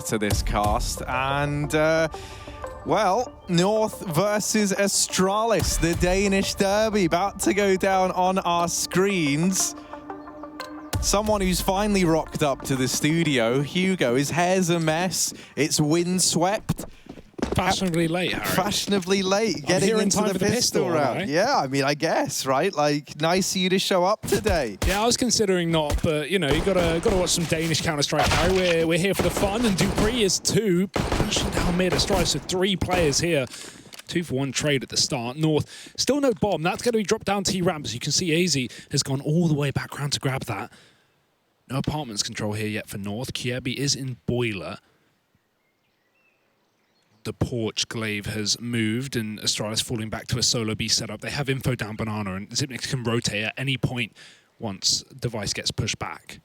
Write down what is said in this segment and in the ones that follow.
to this cast, and well, North versus Astralis, the Danish derby, about to go down on our screens. Someone who's finally rocked up to the studio, Hugo. His hair's a mess, it's windswept. Fashionably late, Harry. Fashionably late, getting into the pistol round. Right? Yeah, I mean, I guess, right? Like, nice of you to show up today. Yeah, I was considering not, but you know, you gotta watch some Danish Counter-Strike, Harry. We're here for the fun, and Dupree is two, pushing down mid. Astralis with 3 players here. 2-for-1 trade at the start. North, still no bomb. That's going to be dropped down T-ramp. As you can see, AZ has gone all the way back round to grab that. No apartments control here yet for North. Kiebi is in boiler. The porch glaive has moved, and Astralis falling back to a solo B setup. They have info down banana, and Zipnix can rotate at any point once device gets pushed back.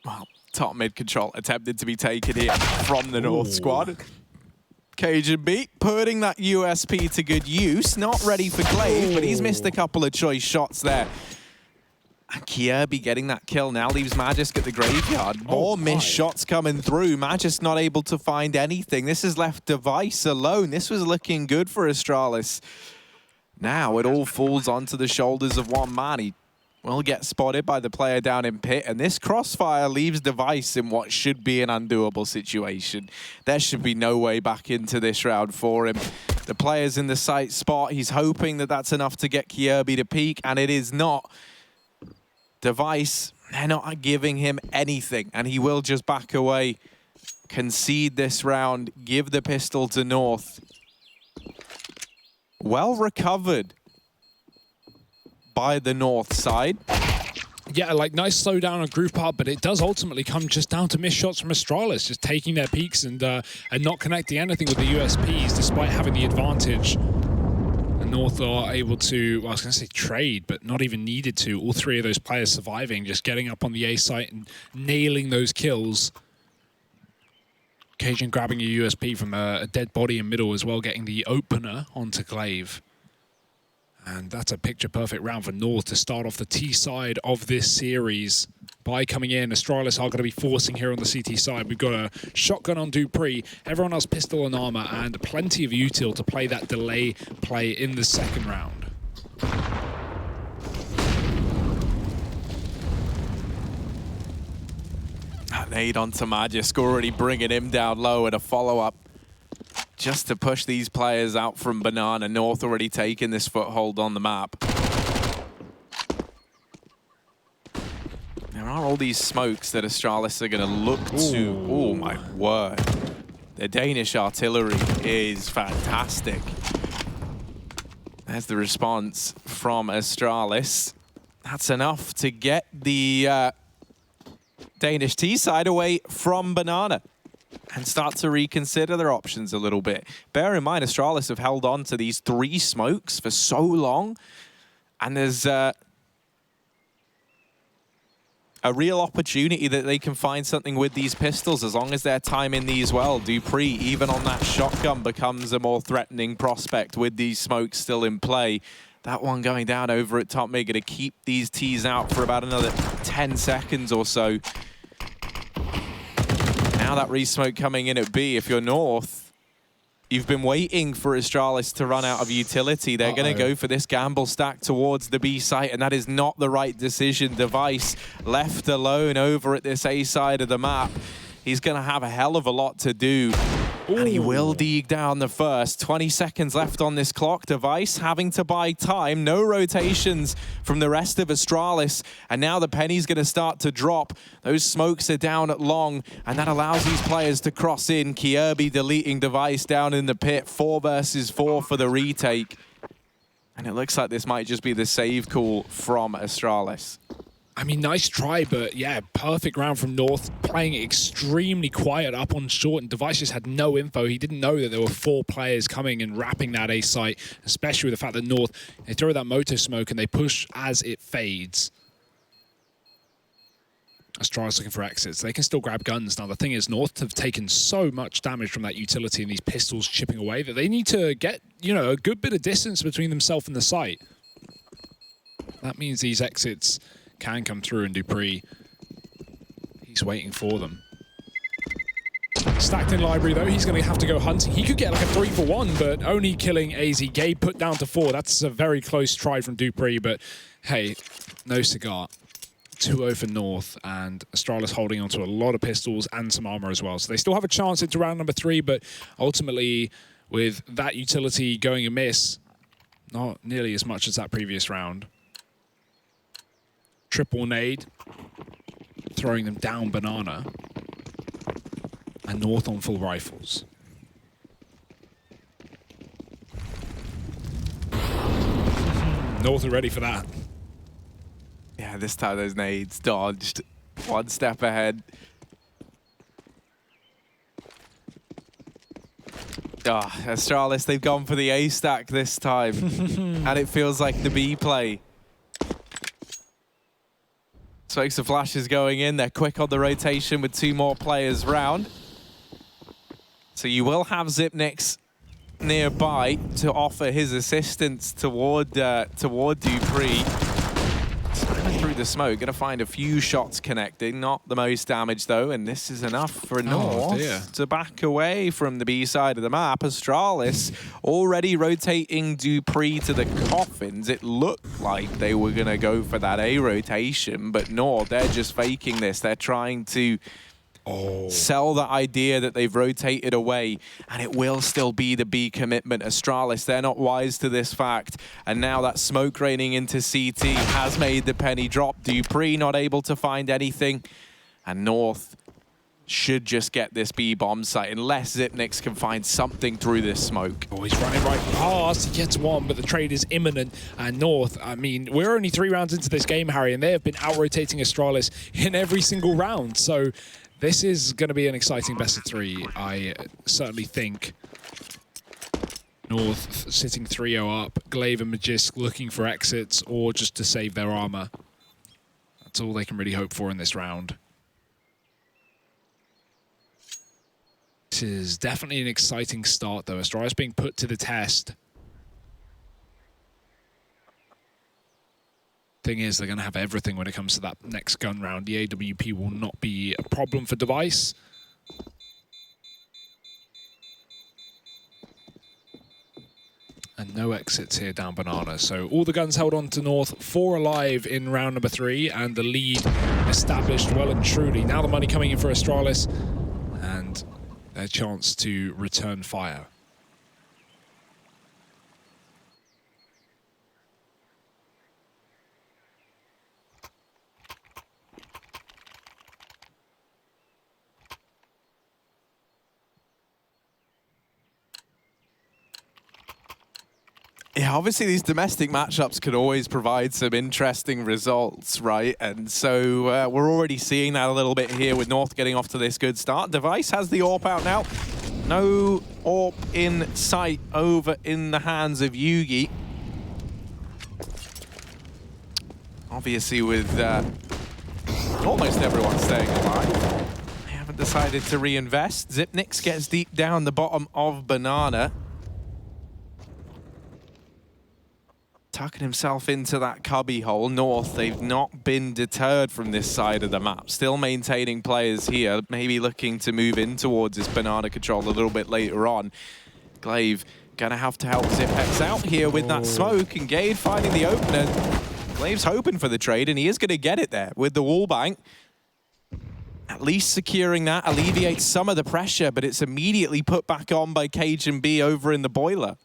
Well, top mid control attempted to be taken here from the North squad. Cajun Beat putting that USP to good use. Not ready for Glaive, but he's missed a couple of choice shots there. And Kiebi getting that kill now leaves Magisk at the graveyard. More missed shots coming through. Magisk not able to find anything. This has left Device alone. This was looking good for Astralis. Now it all falls onto the shoulders of one man. He will get spotted by the player down in pit, and this crossfire leaves Device in what should be an undoable situation. There should be no way back into this round for him. The player's in the site spot. He's hoping that that's enough to get Kiebi to peek, and it is not. Device, they're not giving him anything, and he will just back away, concede this round, give the pistol to North. Well recovered by the North side. Yeah, like nice slowdown on group up, but it does ultimately come just down to missed shots from Astralis, just taking their peaks and not connecting anything with the USPs despite having the advantage. The North are able to, well, I was going to say trade, but not even needed to. All 3 of those players surviving, just getting up on the A site and nailing those kills. Cajun grabbing a USP from a dead body in middle as well, getting the opener onto Glaive. And that's a picture-perfect round for North to start off the T side of this series. By coming in, Astralis are going to be forcing here on the CT side. We've got a shotgun on Dupree, everyone else pistol and armor, and plenty of util to play that delay play in the second round. That nade onto Magisk, already bringing him down low, and a follow-up just to push these players out from Banana. North already taking this foothold on the map. There are all these smokes that Astralis are going to look to. Oh my word. The Danish artillery is fantastic. There's the response from Astralis. That's enough to get the Danish T side away from Banana and start to reconsider their options a little bit. Bear in mind, Astralis have held on to these 3 smokes for so long, and there's a real opportunity that they can find something with these pistols as long as they're timing these well. Dupree, even on that shotgun, becomes a more threatening prospect with these smokes still in play. That one going down over at top mid, going to keep these Ts out for about another 10 seconds or so. Now that re-smoke coming in at B. If you're North, you've been waiting for Astralis to run out of utility. They're going to go for this gamble stack towards the B site, and that is not the right decision. Device left alone over at this A side of the map. He's going to have a hell of a lot to do. And he will dig down the first. 20 seconds left on this clock. Device having to buy time. No rotations from the rest of Astralis. And now the penny's going to start to drop. Those smokes are down at long, and that allows these players to cross in. Kiebi deleting Device down in the pit. 4 versus 4 for the retake. And it looks like this might just be the save call from Astralis. I mean, nice try, but yeah, perfect round from North, playing extremely quiet up on short, and Device just had no info. He didn't know that there were 4 players coming and wrapping that A site, especially with the fact that North, they throw that motor smoke and they push as it fades. Astralis looking for exits. They can still grab guns. Now, the thing is, North have taken so much damage from that utility and these pistols chipping away that they need to get, you know, a good bit of distance between themselves and the site. That means these exits can come through, and Dupree, he's waiting for them. Stacked in library, though, he's going to have to go hunting. He could get like a 3-for-1, but only killing AZ. Gabe put down to 4. That's a very close try from Dupree, but hey, no cigar. 2-0 for North, and Astralis holding onto a lot of pistols and some armor as well. So they still have a chance into round number 3, but ultimately, with that utility going amiss, not nearly as much as that previous round. Triple nade, throwing them down banana. And North on full rifles. North are ready for that. Yeah, this time those nades dodged. One step ahead. Astralis, they've gone for the A stack this time. And it feels like the B play. Smokes and flashes going in. They're quick on the rotation with 2 more players round. So you will have Zipnix nearby to offer his assistance toward Dupree. Slamming through the smoke, gonna find a few shots connecting, not the most damage though, and this is enough for North to back away from the B side of the map. Astralis already rotating Dupree to the coffins. It looked like they were gonna go for that A rotation, but North, they're just faking this. They're trying to sell the idea that they've rotated away, and it will still be the B commitment. Astralis, they're not wise to this fact, and now that smoke raining into CT has made the penny drop. Dupree not able to find anything, and North should just get this B bomb site unless Zipnix can find something through this smoke. Oh, he's running right past. He gets one, but the trade is imminent. And North, I mean, we're only 3 rounds into this game, Harry, and they have been out-rotating Astralis in every single round. So this is going to be an exciting best of 3. I certainly think North sitting 3-0 up, Glaive and Magisk looking for exits or just to save their armor. That's all they can really hope for in this round. This is definitely an exciting start, though. Astralis being put to the test. Thing is, they're going to have everything when it comes to that next gun round. The AWP will not be a problem for Device. And no exits here down banana. So all the guns held on to North, 4 alive in round number 3, and the lead established well and truly. Now the money coming in for Astralis, and their chance to return fire. Yeah, obviously these domestic matchups could always provide some interesting results, right? And so we're already seeing that a little bit here with North getting off to this good start. Device has the AWP out now. No AWP in sight over in the hands of Yugi. Obviously with almost everyone staying alive. They haven't decided to reinvest. Zipnix gets deep down the bottom of banana. Tucking himself into that cubby hole. North, they've not been deterred from this side of the map. Still maintaining players here, maybe looking to move in towards this banana control a little bit later on. Glaive gonna have to help Zipex out here with that smoke, and Gade finding the opener. Glaive's hoping for the trade, and he is gonna get it there with the wall bank. At least securing that alleviates some of the pressure, but it's immediately put back on by Cajun B over in the boiler.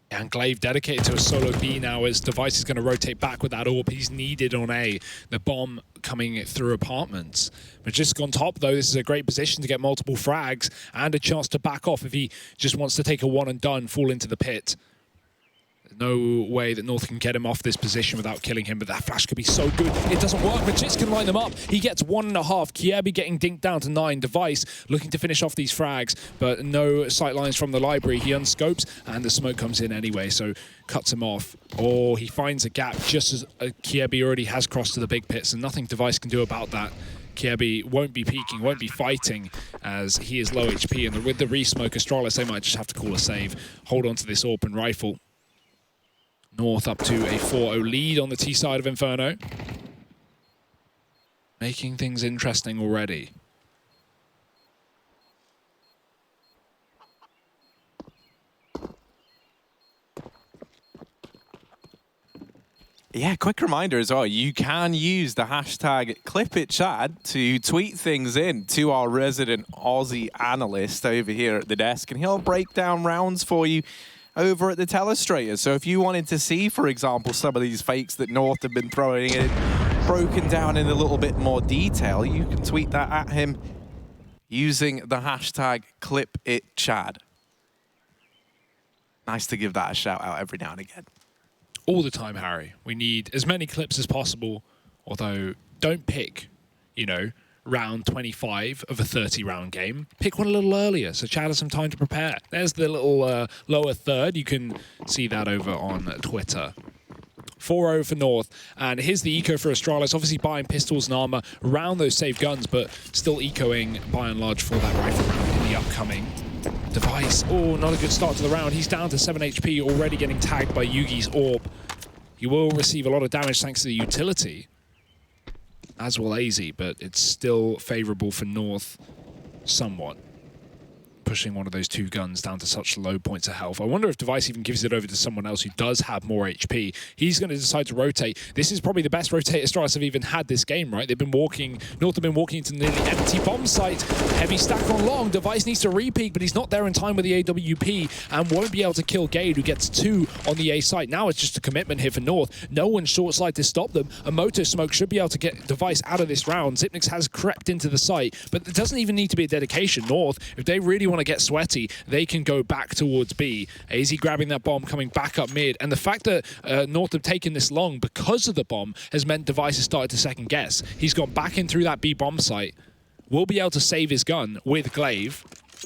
And Glaive dedicated to a solo B now as Device is going to rotate back with that AWP. He's needed on A. The bomb coming through apartments. Magisk on top, though. This is a great position to get multiple frags and a chance to back off if he just wants to take a one and done, fall into the pit. No way that North can get him off this position without killing him, but that flash could be so good. It doesn't work. Magits can line them up. He gets 1.5. Kiebi getting dinked down to 9. Device looking to finish off these frags, but no sight lines from the library. He unscopes, and the smoke comes in anyway, so cuts him off. Or he finds a gap just as Kiebi already has crossed to the big pits, and nothing Device can do about that. Kiebi won't be peeking, won't be fighting, as he is low HP, and with the re-smoke, Astralis, they might just have to call a save. Hold on to this open rifle. North up to a 4-0 lead on the T side of Inferno. Making things interesting already. Yeah, quick reminder as well, you can use the hashtag #ClipItChad to tweet things in to our resident Aussie analyst over here at the desk, and he'll break down rounds for you over at the telestrator. So if you wanted to see, for example, some of these fakes that North have been throwing in, broken down in a little bit more detail, you can tweet that at him using the hashtag #ClipItChad. Nice to give that a shout out every now and again. All the time, Harry. We need as many clips as possible, although don't pick, you know, round 25 of a 30-round game. Pick one a little earlier, so Chad has some time to prepare. There's the little lower third. You can see that over on Twitter. 4-0 for North, and here's the eco for Astralis, obviously buying pistols and armor around those safe guns, but still ecoing by and large for that rifle round in the upcoming. Device, oh, not a good start to the round. He's down to 7 HP, already getting tagged by Yugi's orb. He will receive a lot of damage thanks to the utility, as will AZ, but it's still favorable for North somewhat. Pushing one of those two guns down to such low points of health. I wonder if Device even gives it over to someone else who does have more HP. He's going to decide to rotate. This is probably the best rotate Astralis have even had this game, right? They've been walking, North have been walking into nearly empty bomb site. Heavy stack on long. Device needs to re-peek, but he's not there in time with the AWP and won't be able to kill Gade, who gets 2 on the A site. Now it's just a commitment here for North. No one's short side to stop them. A motor smoke should be able to get Device out of this round. Xyp9x has crept into the site, but it doesn't even need to be a dedication. North, if they really want to get sweaty, they can go back towards B. AZ grabbing that bomb, coming back up mid, and the fact that North have taken this long because of the bomb has meant Device has started to second guess. He's gone back in through that B bomb site, will be able to save his gun with Glaive.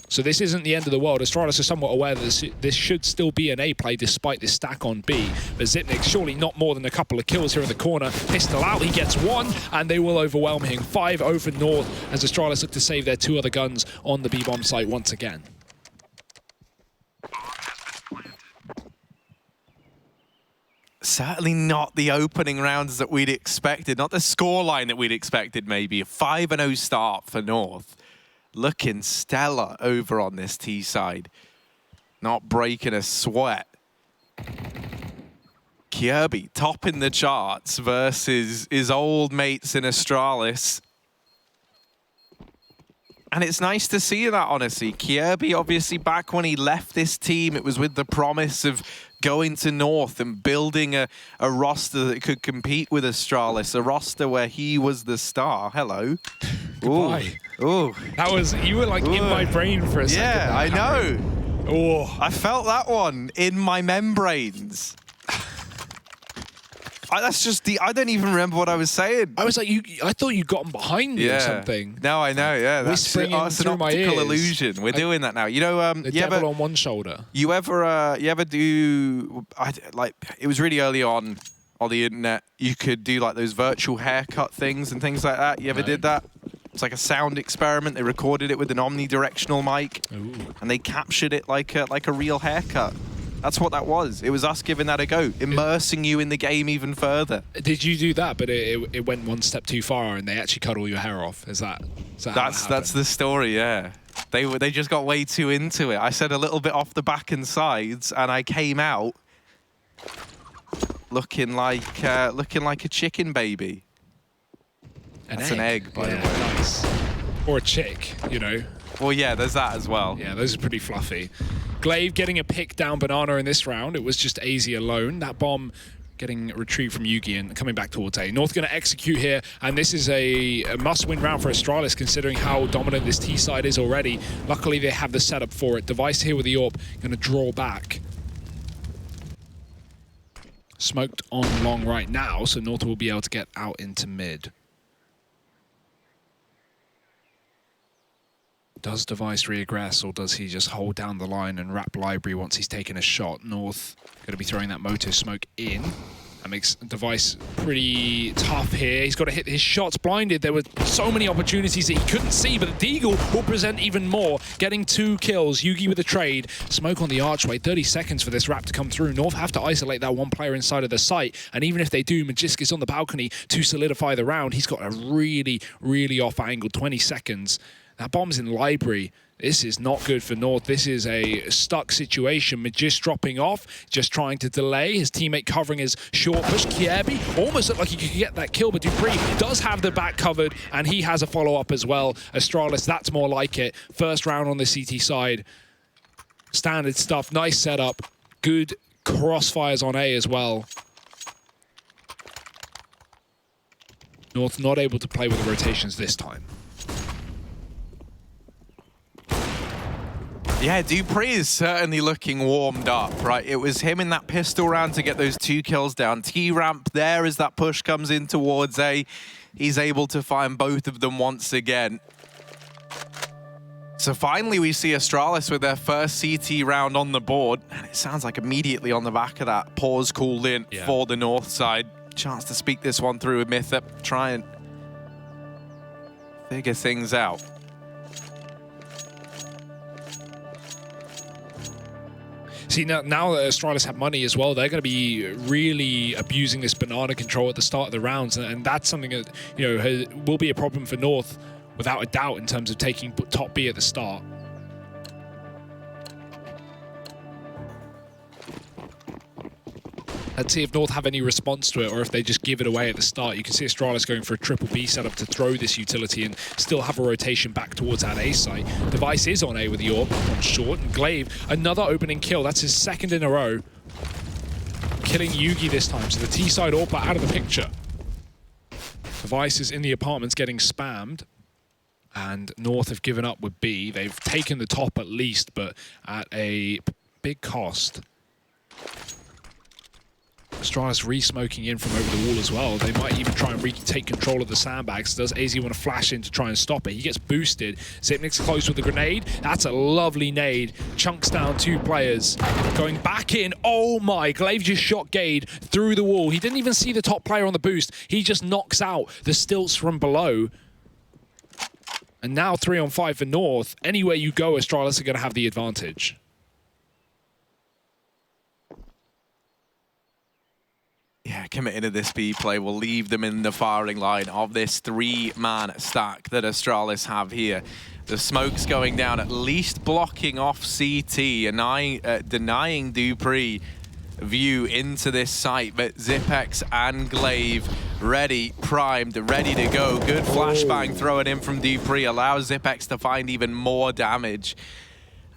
So this isn't the end of the world. Astralis are somewhat aware that this should still be an A play despite this stack on B. But Xyp9x, surely not more than a couple of kills here in the corner. Pistol out, he gets 1, and they will overwhelm him. 5-0 for North as Astralis look to save their 2 other guns on the B bomb site once again. Certainly not the opening rounds that we'd expected, not the scoreline that we'd expected maybe. A 5-0 start for North. Looking stellar over on this T side. Not breaking a sweat. Kiebi topping the charts versus his old mates in Astralis. And it's nice to see that, honestly. Kiebi, obviously, back when he left this team, it was with the promise of going to North and building a roster that could compete with Astralis, a roster where he was the star. Hello. Goodbye. Ooh. That was, you were like in my brain for a second. Yeah, I know. Oh. I felt that one in my membranes. That's just I don't even remember what I was saying. I was like, I thought you got behind me or something. No, I know, yeah. That's Whispering it's an optical illusion. We're doing that now. You know, the devil on one shoulder. You ever do, like, it was really early on the internet, you could do like those virtual haircut things and things like that. You ever did that? It's like a sound experiment. They recorded it with an omnidirectional mic. Ooh. And they captured it like a real haircut. That's what that was. It was us giving that a go, immersing you in the game even further. Did you do that? But it went one step too far, and they actually cut all your hair off. Is that that's the story? Yeah. They just got way too into it. I said a little bit off the back and sides, and I came out looking like a chicken baby. That's an egg, by the way. Nice. Or a chick, you know. Well, yeah, there's that as well. Yeah, those are pretty fluffy. Glaive getting a pick down Banana in this round. It was just AZ alone. That bomb getting retrieved from Yugi and coming back towards A. North going to execute here, and this is a must-win round for Astralis, considering how dominant this T side is already. Luckily, they have the setup for it. Device here with the AWP, going to draw back. smoked on long right now, so North will be able to get out into mid. Does Device reaggress, or does he just hold down the line and wrap Library once he's taken a shot? North going to be throwing that Moto Smoke in. That makes Device pretty tough here. He's got to hit his shots blinded. There were so many opportunities that he couldn't see, but the Deagle will present even more. Getting 2 kills. Yugi with the trade. Smoke on the archway. 30 seconds for this wrap to come through. North have to isolate that one player inside of the site. And even if they do, Magisk is on the balcony to solidify the round. He's got a really, really off angle. 20 seconds. That bomb's in Library. This is not good for North. This is a stuck situation. Magisk dropping off, just trying to delay. His teammate covering his short push. Kiebi almost looked like he could get that kill, but Dupree does have the back covered, and he has a follow-up as well. Astralis, that's more like it. First round on the CT side. Standard stuff, nice setup. Good crossfires on A as well. North not able to play with the rotations this time. Yeah, Dupree is certainly looking warmed up, right? It was him in that pistol round to get those 2 kills down. T-ramp there as that push comes in towards A. He's able to find both of them once again. So finally we see Astralis with their first CT round on the board. And it sounds like immediately on the back of that, pause called in for the North side. Chance to speak this one through with Mythup, try and figure things out. See, now that Astralis have money as well, they're going to be really abusing this banana control at the start of the rounds, and that's something that, you know, will be a problem for North, without a doubt, in terms of taking top B at the start. Let's see if North have any response to it, or if they just give it away at the start. You can see Astralis going for a triple B setup to throw this utility and still have a rotation back towards that A site. Device is on A with the AWP on short, and Glaive, another opening kill. That's his 2nd in a row. Killing Yugi this time, so the T side AWP out of the picture. Device is in the apartments getting spammed, and North have given up with B. They've taken the top at least, but at a big cost. Astralis re-smoking in from over the wall as well. They might even try and retake control of the sandbags. Does AZ want to flash in to try and stop it? He gets boosted. Zipnik's close with the grenade. That's a lovely nade. Chunks down 2 players. Going back in. Oh my, Glaive just shot Gade through the wall. He didn't even see the top player on the boost. He just knocks out the stilts from below. And now 3 on 5 for North. Anywhere you go, Astralis are going to have the advantage. Yeah, committing to this B play will leave them in the firing line of this 3-man stack that Astralis have here. The smoke's going down, at least blocking off CT and denying Dupree view into this site, but Zipex and Glaive ready, primed, ready to go. Good flashbang thrown in from Dupree allows Zipex to find even more damage.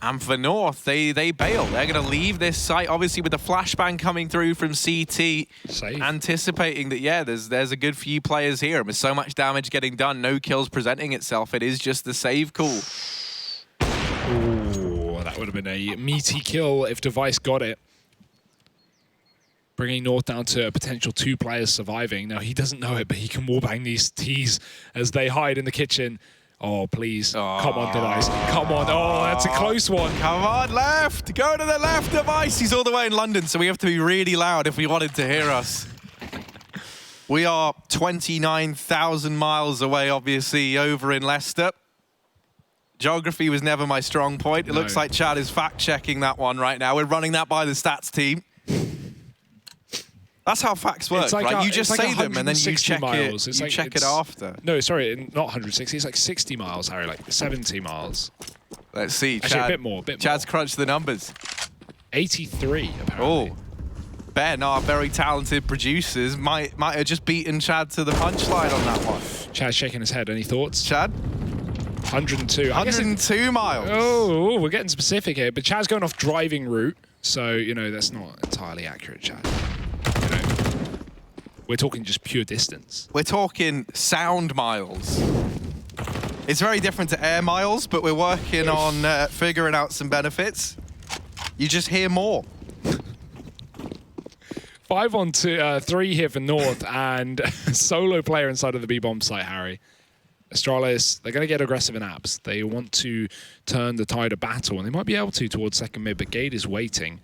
And for North, they bail. They're going to leave this site, obviously with the flashbang coming through from CT. Safe. Anticipating that, yeah, there's a good few players here. And with so much damage getting done, no kills presenting itself, it is just the save call. Ooh, that would have been a meaty kill if Device got it. Bringing North down to a potential 2 players surviving. Now, he doesn't know it, but he can wallbang these T's as they hide in the kitchen. Oh, please. Oh. Come on, Device. Come on. Oh, that's a close one. Come on, left. Go to the left, Device. He's all the way in London, so we have to be really loud if we wanted to hear us. We are 29,000 miles away, obviously, over in Leicester. Geography was never my strong point. It looks like Chad is fact-checking that one right now. We're running that by the stats team. That's how facts work, like right? You just say them and then you check miles. You check it after. No, sorry, not 160. It's like 60 miles, Harry, like 70 miles. Let's see. Actually, Chad, a bit more. Chad's crunched the numbers. 83, apparently. Oh. Ben, our very talented producers, might have just beaten Chad to the punchline on that one. Chad's shaking his head. Any thoughts? Chad? 102. 102 miles. Oh, we're getting specific here. But Chad's going off driving route. So, you know, that's not entirely accurate, Chad. We're talking just pure distance. We're talking sound miles. It's very different to air miles, but we're working on figuring out some benefits. You just hear more. 5-on-3 here for North, and solo player inside of the B-bomb site, Harry. Astralis, they're going to get aggressive in apps. They want to turn the tide of battle, and they might be able to towards second mid, but Gade is waiting.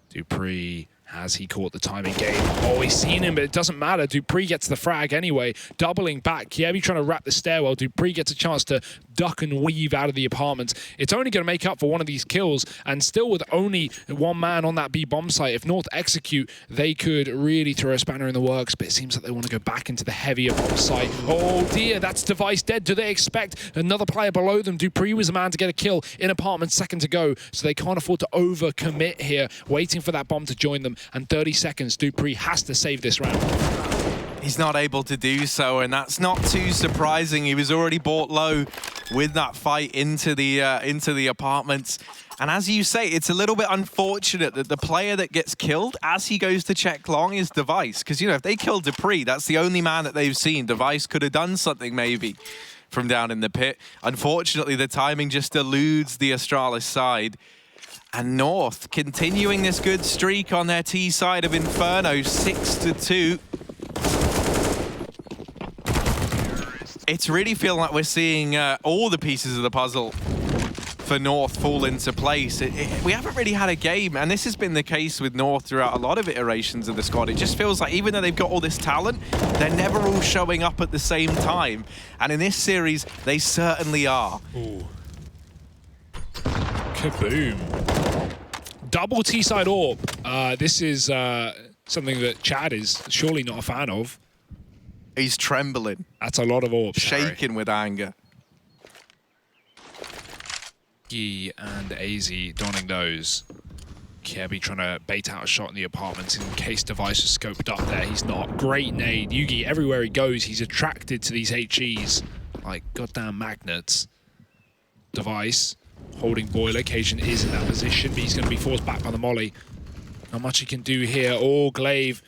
Dupree, has he caught the timing? Gade, oh, he's seen him, but it doesn't matter. Dupree gets the frag anyway, doubling back. Kievi trying to wrap the stairwell. Dupree gets a chance to duck and weave out of the apartments. It's only going to make up for one of these kills, and still with only one man on that B-bomb site, if North execute, they could really throw a spanner in the works, but it seems like they want to go back into the heavier bomb site. Oh dear, that's Device dead. Do they expect another player below them? Dupree was the man to get a kill in apartment, second to go, so they can't afford to overcommit here, waiting for that bomb to join them, and 30 seconds, Dupree has to save this round. He's not able to do so, and that's not too surprising. He was already bought low with that fight into the apartments. And as you say, it's a little bit unfortunate that the player that gets killed as he goes to check long is Device. Because, you know, if they kill Dupree, that's the only man that they've seen. Device could have done something maybe from down in the pit. Unfortunately, the timing just eludes the Astralis side. And North continuing this good streak on their T side of Inferno, 6-2. It's really feeling like we're seeing all the pieces of the puzzle for North fall into place. We haven't really had a game, and this has been the case with North throughout a lot of iterations of the squad. It just feels like even though they've got all this talent, they're never all showing up at the same time. And in this series, they certainly are. Ooh. Kaboom. Double T-side orb. This is something that Chad is surely not a fan of. He's trembling. That's a lot of orbs, shaking Harry. with anger. Yi and AZ donning those. Kievi trying to bait out a shot in the apartments in case Device is scoped up there. He's not. Great nade. Yugi, everywhere he goes, he's attracted to these HEs like goddamn magnets. Device holding boiler. Cajun is in that position, but he's going to be forced back by the molly. Not much he can do here. Oh, Glaive.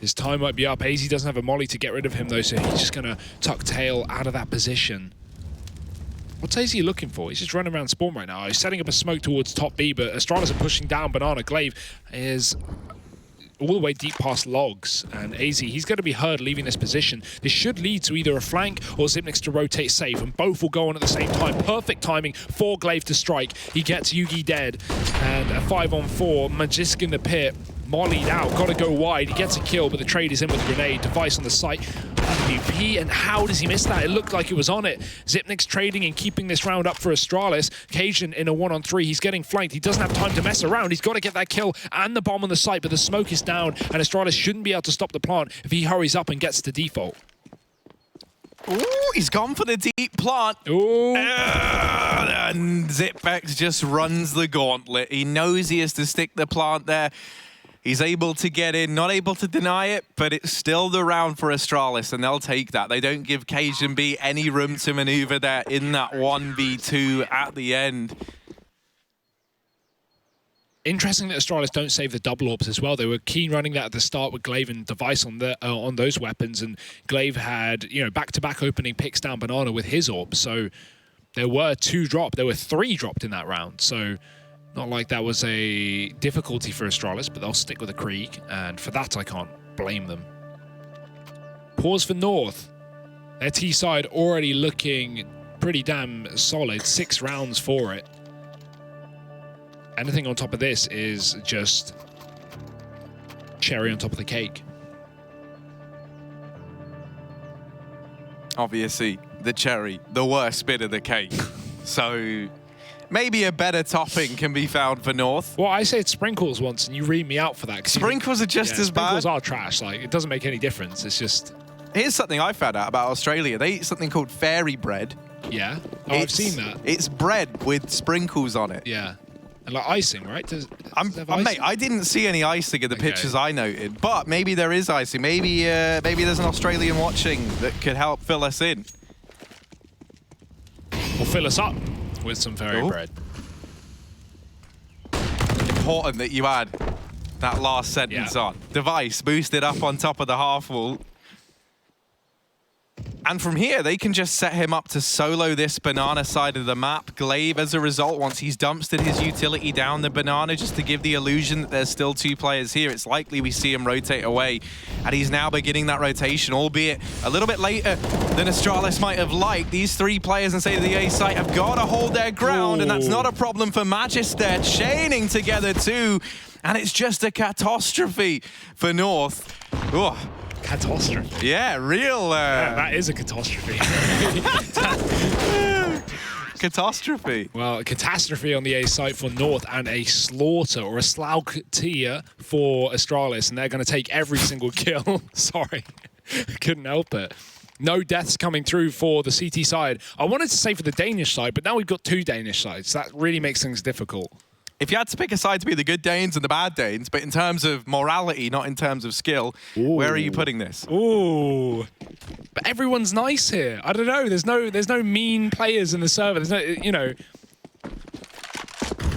His time might be up. AZ doesn't have a molly to get rid of him, though, so he's just going to tuck tail out of that position. What's AZ looking for? He's just running around spawn right now. He's setting up a smoke towards top B, but Astralis are pushing down Banana. Glaive is all the way deep past logs, and AZ, he's going to be heard leaving this position. This should lead to either a flank or Xyp9x to rotate safe, and both will go on at the same time. Perfect timing for Glaive to strike. He gets Yugi dead, and a 5-on-4. Magisk in the pit, mollied out, got to go wide. He gets a kill, but the trade is in with a grenade. Device on the site. WP, and how does he miss that? It looked like it was on it. Xyp9x trading and keeping this round up for Astralis. Cajun in a 1-on-3. He's getting flanked. He doesn't have time to mess around. He's got to get that kill and the bomb on the site, but the smoke is down, and Astralis shouldn't be able to stop the plant if he hurries up and gets to default. Ooh, he's gone for the deep plant. Ooh. And Xyp9x just runs the gauntlet. He knows he has to stick the plant there. He's able to get in, not able to deny it, but it's still the round for Astralis, and they'll take that. They don't give Cajun B any room to maneuver there in that 1v2 at the end. Interesting that Astralis don't save the double orbs as well. They were keen running that at the start with Glaive and Device on those weapons, and Glaive had, you know, back-to-back opening picks down Banana with his orb. So there were 2 dropped. There were 3 dropped in that round. So not like that was a difficulty for Astralis, but they'll stick with a Krieg, and for that I can't blame them. Pause for North. Their T side already looking pretty damn solid. 6 rounds for it. Anything on top of this is just cherry on top of the cake. Obviously, the cherry, the worst bit of the cake. So maybe a better topping can be found for North. Well, I said sprinkles once, and you read me out for that. Sprinkles are just as bad. Sprinkles are trash. Like, it doesn't make any difference. It's just... Here's something I found out about Australia. They eat something called fairy bread. Yeah? Oh, I've seen that. It's bread with sprinkles on it. Yeah. And like icing, right? Mate, I didn't see any icing in the pictures I noted, but maybe there is icing. Maybe there's an Australian watching that could help fill us in. Or fill us up with some fairy bread. Important that you add that last sentence on. Device boosted up on top of the half wall. And from here, they can just set him up to solo this banana side of the map. Glaive, as a result, once he's dumpstered his utility down the banana, just to give the illusion that there's still 2 players here, it's likely we see him rotate away. And he's now beginning that rotation, albeit a little bit later than Astralis might have liked. These 3 players in, say, the A site have got to hold their ground, and that's not a problem for Magister. Chaining together too, and it's just a catastrophe for North. Ugh. Catastrophe. Yeah, real... Yeah, that is a catastrophe. Catastrophe. Well, a catastrophe on the A site for North and a slaughter or a Slaugtier for Astralis, and they're going to take every single kill. Sorry, couldn't help it. No deaths coming through for the CT side. I wanted to say for the Danish side, but now we've got 2 Danish sides. That really makes things difficult. If you had to pick a side to be the good Danes and the bad Danes, but in terms of morality, not in terms of skill, where are you putting this? Ooh. But everyone's nice here. I don't know. There's no mean players in the server. There's no, you know.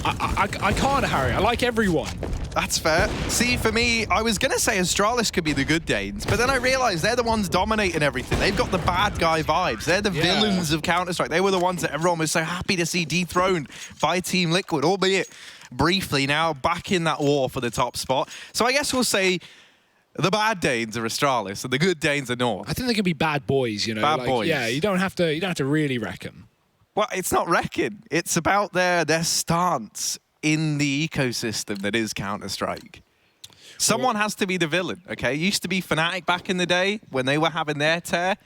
I can't, Harry. I like everyone. That's fair. See, for me, I was going to say Astralis could be the good Danes, but then I realized they're the ones dominating everything. They've got the bad guy vibes. They're the villains of Counter-Strike. They were the ones that everyone was so happy to see dethroned by Team Liquid, albeit briefly now back in that war for the top spot. So I guess we'll say the bad Danes are Astralis and the good Danes are North. I think they can be bad boys, you know. Bad boys. Yeah, you don't have to really wreck them. Well, it's not wrecking. It's about their stance in the ecosystem that is Counter-Strike. Someone has to be the villain, okay? It used to be Fnatic back in the day when they were having their tear.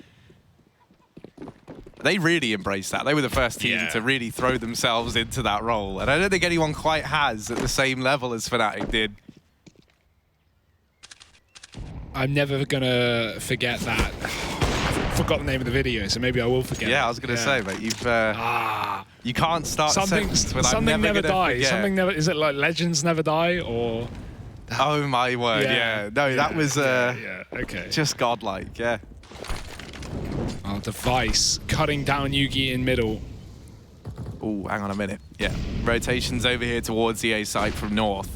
They really embraced that. They were the first team to really throw themselves into that role. And I don't think anyone quite has at the same level as Fnatic did. I'm never going to forget that. I forgot the name of the video, so maybe I will forget. Yeah, I was going to say, mate, you can't start something never dies. Something never. Is it like Legends Never Die or? Oh my word! Yeah, no, that was okay. Just godlike. Yeah. Oh, Device cutting down Yugi in middle. Oh, hang on a minute. Yeah, rotations over here towards the A side from North.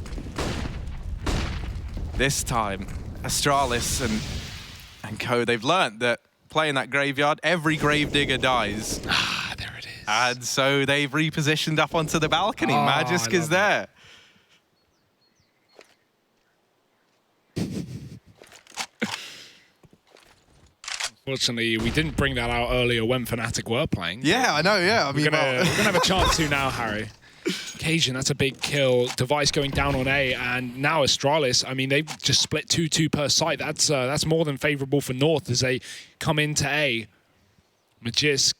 This time, Astralis and co, they've learned that playing that graveyard, every gravedigger dies. Ah, there it is. And so they've repositioned up onto the balcony. Magisk is there. Unfortunately, we didn't bring that out earlier when Fnatic were playing. Yeah, I know, yeah. I mean, we're gonna have a chance to now, Harry. Cajun, that's a big kill. Device going down on A, and now Astralis, I mean, they've just split 2-2 per site. That's more than favorable for North as they come into A. Magisk,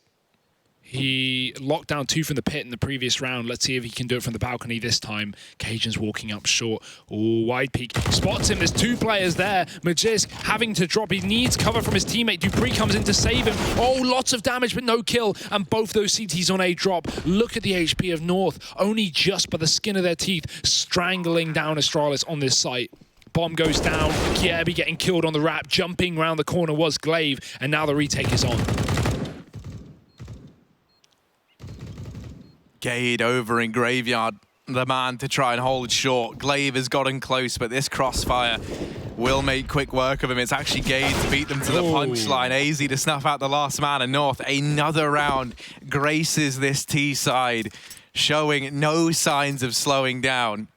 he locked down 2 from the pit in the previous round. Let's see if he can do it from the balcony this time. Cajun's walking up short. Oh, wide peek. Spots him. There's 2 players there. Magisk having to drop. He needs cover from his teammate. Dupree comes in to save him. Oh, lots of damage, but no kill. And both those CTs on A drop. Look at the HP of North. Only just by the skin of their teeth, strangling down Astralis on this site. Bomb goes down. Kiebi getting killed on the wrap. Jumping around the corner was Glaive. And now the retake is on. Gade over in Graveyard, the man to try and hold short. Glaive has gotten close, but this crossfire will make quick work of him. It's actually Gade to beat them to the punchline. AZ to snuff out the last man, and North, another round, graces this T side, showing no signs of slowing down.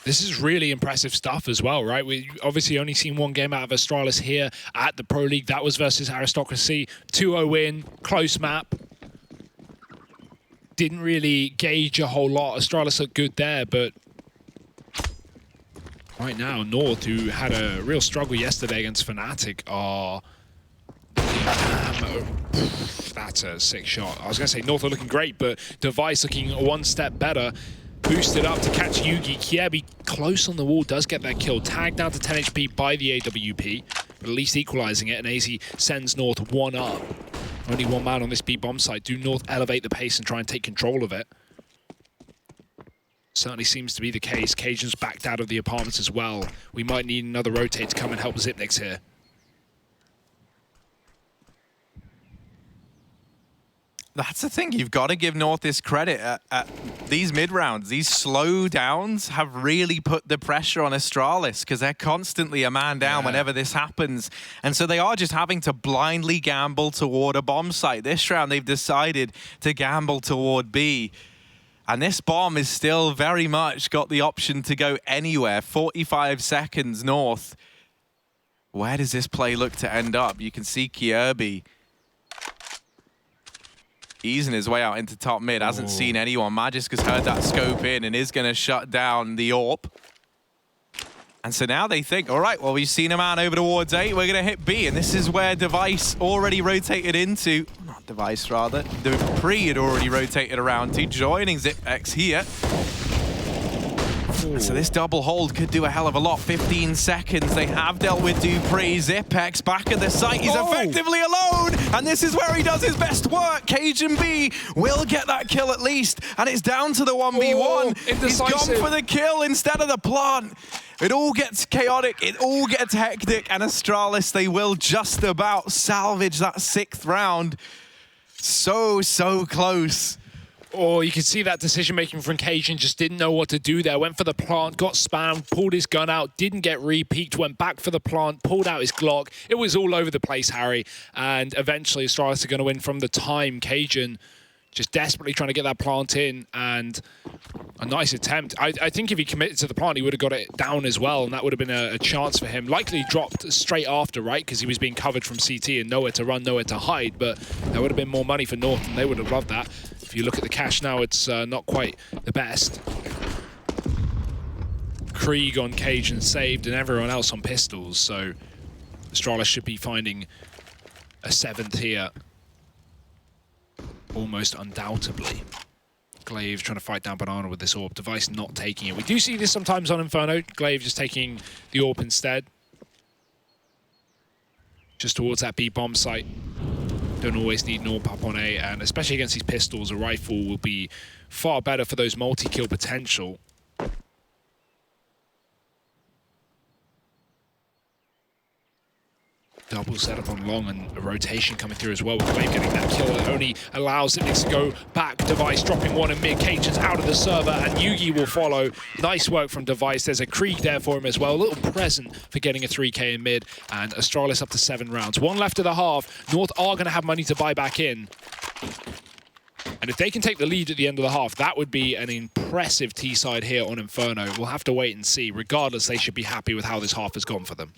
This is really impressive stuff as well, right? We obviously only seen 1 game out of Astralis here at the Pro League. That was versus Aristocracy. 2-0 win, close map. Didn't really gauge a whole lot. Astralis looked good there, but right now, North, who had a real struggle yesterday against Fnatic, are... That's a sick shot. I was going to say North are looking great, but Device looking 1 step better. Boosted up to catch Yugi. Kiebi close on the wall, does get that kill. Tagged down to 10 HP by the AWP, but at least equalizing it, and AZ sends North 1 up. Only 1 man on this B bomb site. Do North elevate the pace and try and take control of it? Certainly seems to be the case. Cajun's backed out of the apartments as well. We might need another rotate to come and help Xyp9x here. That's the thing, you've got to give North this credit. At these mid-rounds, these slow downs have really put the pressure on Astralis because they're constantly a man down whenever this happens. And so they are just having to blindly gamble toward a bomb site. This round, they've decided to gamble toward B. And this bomb is still very much got the option to go anywhere. 45 seconds North. Where does this play look to end up? You can see Kirby easing his way out into top mid, hasn't seen anyone. Magisk has heard that scope in and is going to shut down the AWP. And so now they think, all right, well, we've seen a man over towards A, we're going to hit B. And this is where Device already rotated into, not Device rather, Dupree had already rotated around to, joining ZipX here. So this double hold could do a hell of a lot. 15 seconds. They have dealt with Dupree. ZipX back at the site. He's effectively alone. And this is where he does his best work. Cajun B will get that kill at least. And it's down to the 1v1. He's gone for the kill instead of the plant. It all gets chaotic. It all gets hectic. And Astralis, they will just about salvage that 6th round. So close. Oh, you can see that decision-making from Cajun, just didn't know what to do there. Went for the plant, got spammed, pulled his gun out, didn't get re-peeked, went back for the plant, pulled out his Glock. It was all over the place, Harry. And eventually, Astralis are going to win from the time. Cajun just desperately trying to get that plant in, and a nice attempt. I think if he committed to the plant, he would have got it down as well, and that would have been a chance for him. Likely dropped straight after, right? Because he was being covered from CT and nowhere to run, nowhere to hide, but there would have been more money for North, and they would have loved that. If you look at the cash now, it's not quite the best. Krieg on Cajun saved, and everyone else on pistols, so Astralis should be finding a 7th here. Almost undoubtedly. Glaive trying to fight down Banana with this AWP. Device not taking it. We do see this sometimes on Inferno. Glaive just taking the AWP instead. Just towards that B bomb site. Don't always need an AWP up on A, and especially against these pistols, a rifle will be far better for those multi-kill potential. Double setup on long and a rotation coming through as well with Glaive getting that kill. It only allows it to go back. Device dropping one in mid. Cajun's out of the server and Yugi will follow. Nice work from Device. There's a Krieg there for him as well. A little present for getting a 3K in mid. And Astralis up to 7 rounds. 1 left of the half. North are going to have money to buy back in. And if they can take the lead at the end of the half, that would be an impressive T-side here on Inferno. We'll have to wait and see. Regardless, they should be happy with how this half has gone for them.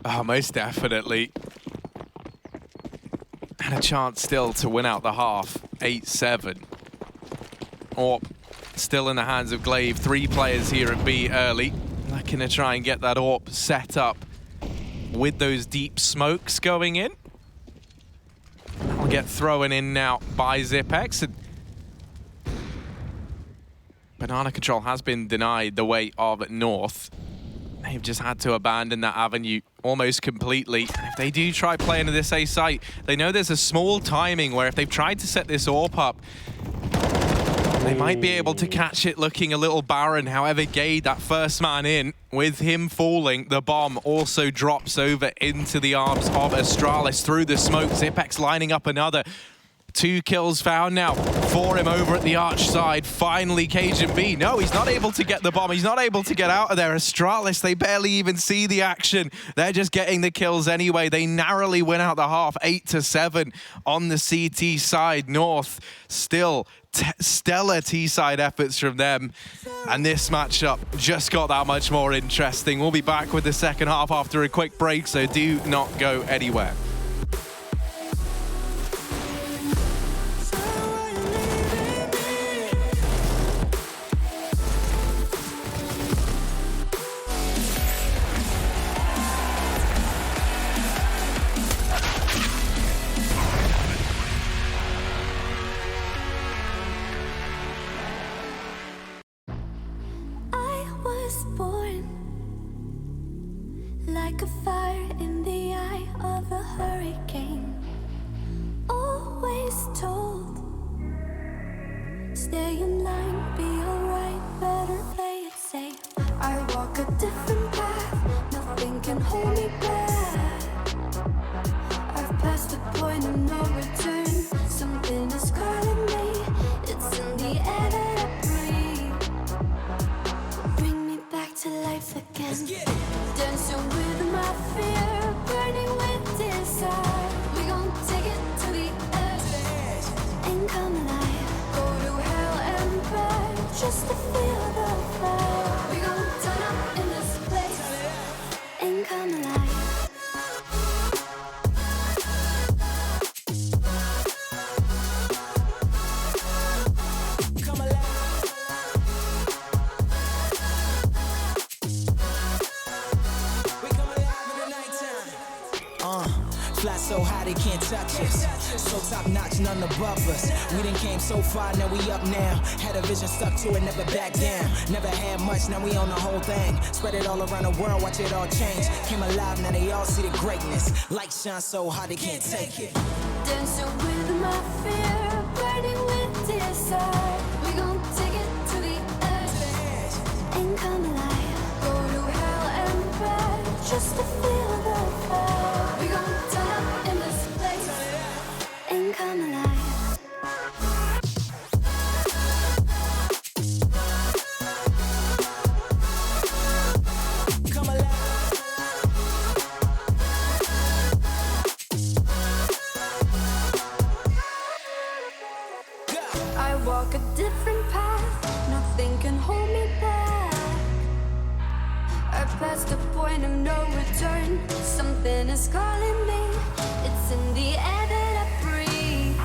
Oh, most definitely. And a chance still to win out the half. 8-7. Or still in the hands of Glaive. 3 players here at B early. Looking to try and get that AWP set up with those deep smokes going in. That'll get thrown in now by ZipX. And Banana Control has been denied the way of North. They've just had to abandon that avenue almost completely. And if they do try playing to this A site, they know there's a small timing where if they've tried to set this AWP up, they might be able to catch it looking a little barren. However, Gade, that first man in, with him falling, the bomb also drops over into the arms of Astralis through the smoke. ZipX lining up another. 2 kills found now for him over at the arch side. Finally, Cajun B. No, he's not able to get the bomb. He's not able to get out of there. Astralis, they barely even see the action. They're just getting the kills anyway. They narrowly win out the half, 8-7 on the CT side. North still stellar T-side efforts from them. And this matchup just got that much more interesting. We'll be back with the second half after a quick break, so do not go anywhere. Like a fire in the eye of a hurricane. Always told, stay in line, be alright, better play it safe. I walk a different path, nothing can hold me back. point of no return. Something is calling me. It's in the air that I breathe. Bring me back to life again. Dancing with my fear, burning with desire. We gon' take it to the edge and come alive. Go to hell and back just to feel the fire. We gon' turn up in this place and come alive. Fly so high they can't touch us. So top notch, none above us. We done came so far, now we up now. Had a vision, stuck to it, never back down. Never had much, now we own the whole thing. Spread it all around the world, watch it all change. Came alive, now they all see the greatness. Light shine so hard they can't take it. Dancing with my fear, burning with desire. We gon' take it to the edge and come alive. Go to hell and back just to feel the fire. We gon' turn up in this place and come alive. Come alive. I walk a different path, nothing can hold me back. I passed the point of no return, something is calling me. It's in the air that I breathe.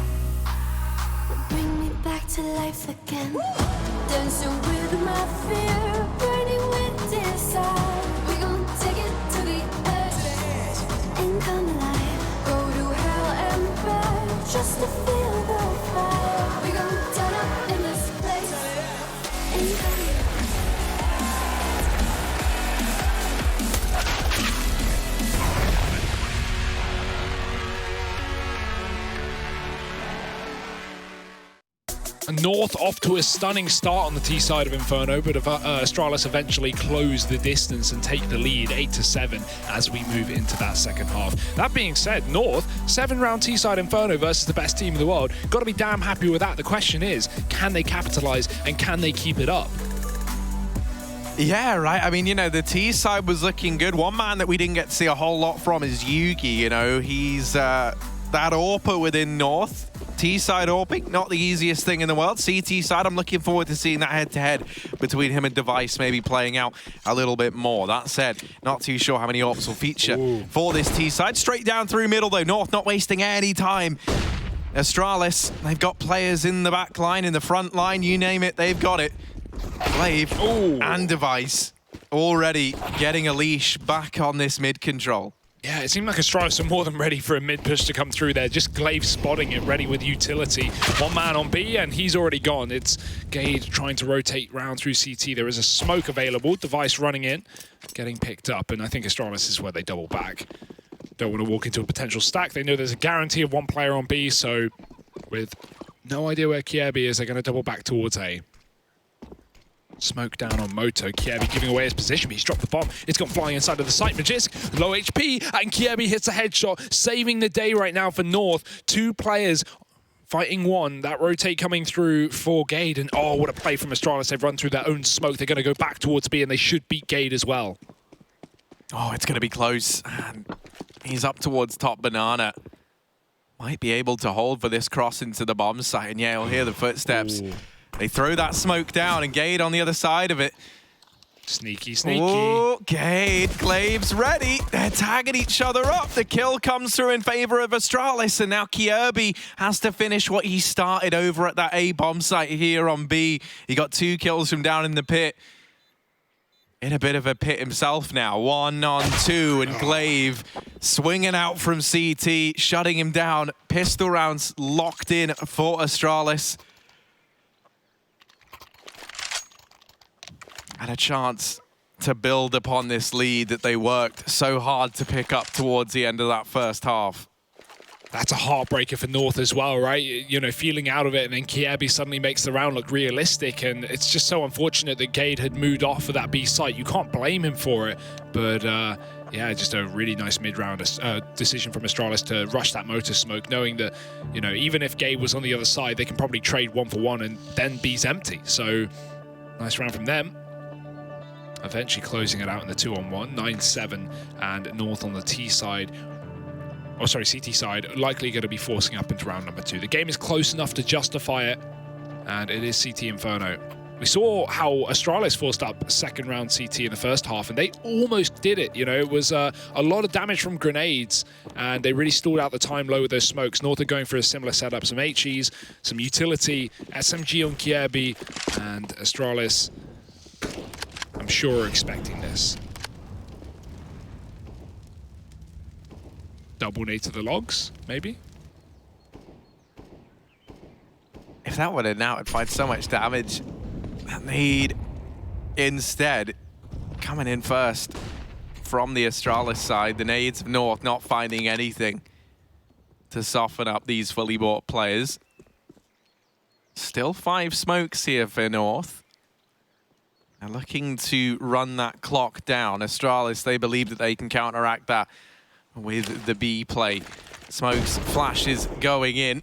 Bring me back to life again. Dancing with my fear, burning with desire. We gon' take it to the edge and come alive. Go to hell and back just to feel the fire. We gon' turn up in this place and come alive. North off to a stunning start on the T side of Inferno, but Astralis eventually close the distance and take the lead 8-7 as we move into that second half. That being said, North, 7-round T side Inferno versus the best team in the world. Got to be damn happy with that. The question is, can they capitalize and can they keep it up? Yeah, right. I mean, you know, the T side was looking good. One man that we didn't get to see a whole lot from is Yugi. You know, he's that AWPer within North. T side AWPing, not the easiest thing in the world. CT side, I'm looking forward to seeing that head-to-head between him and Device maybe playing out a little bit more. That said, not too sure how many AWPs will feature for this T side. Straight down through middle though. North not wasting any time. Astralis, they've got players in the back line, in the front line, you name it, they've got it. Glaive and Device already getting a leash back on this mid control. Yeah, it seemed like Astralis were more than ready for a mid-push to come through there. Just Glaive spotting it, ready with utility. One man on B, and he's already gone. It's Gade trying to rotate round through CT. There is a smoke available. Device running in, getting picked up, and I think Astralis is where they double back. Don't want to walk into a potential stack. They know there's a guarantee of one player on B, so with no idea where Kiebi is, they're going to double back towards A. Smoke down on Moto. Kiebi giving away his position, but he's dropped the bomb. It's gone flying inside of the site. Magisk, low HP, and Kiebi hits a headshot, saving the day right now for North. Two players fighting one. That rotate coming through for Gade, and oh, what a play from Astralis. They've run through their own smoke. They're going to go back towards B, and they should beat Gade as well. Oh, it's going to be close. And he's up towards top banana. Might be able to hold for this cross into the bomb site, and yeah, he'll hear the footsteps. Ooh. They throw that smoke down, and Gade on the other side of it. Sneaky, sneaky. Oh, Gade, Glaive's ready. They're tagging each other up. The kill comes through in favor of Astralis, and now Kiebi has to finish what he started over at that A bomb site here on B. He got 2 kills from down in the pit. In a bit of a pit himself now. 1 on 2, and Glaive swinging out from CT, shutting him down. Pistol rounds locked in for Astralis. And a chance to build upon this lead that they worked so hard to pick up towards the end of that first half. That's a heartbreaker for North as well, right? You know, feeling out of it, and then Kiebi suddenly makes the round look realistic, and it's just so unfortunate that Gade had moved off of that B site. You can't blame him for it, but Yeah, just a really nice mid-round decision from Astralis to rush that motor smoke, knowing that, you know, even if Gabe was on the other side, they can probably trade 1-for-1 and then B's empty. So, nice round from them. Eventually closing it out in the 2-on-1, 9-7, and North on the T side. Oh, sorry, CT side, likely going to be forcing up into round number 2. The game is close enough to justify it, and it is CT Inferno. We saw how Astralis forced up second round CT in the first half, and they almost did it. You know, it was a lot of damage from grenades, and they really stalled out the time low with those smokes. North are going for a similar setup, some HEs, some utility, SMG on Kiebi, and Astralis, I'm sure, are expecting this. Double nade to the logs, maybe? If that went in now, it'd find so much damage. That nade instead coming in first from the Astralis side. The nades of North not finding anything to soften up these fully bought players. Still 5 smokes here for North. And looking to run that clock down. Astralis, they believe that they can counteract that with the B play. Smokes, flashes going in.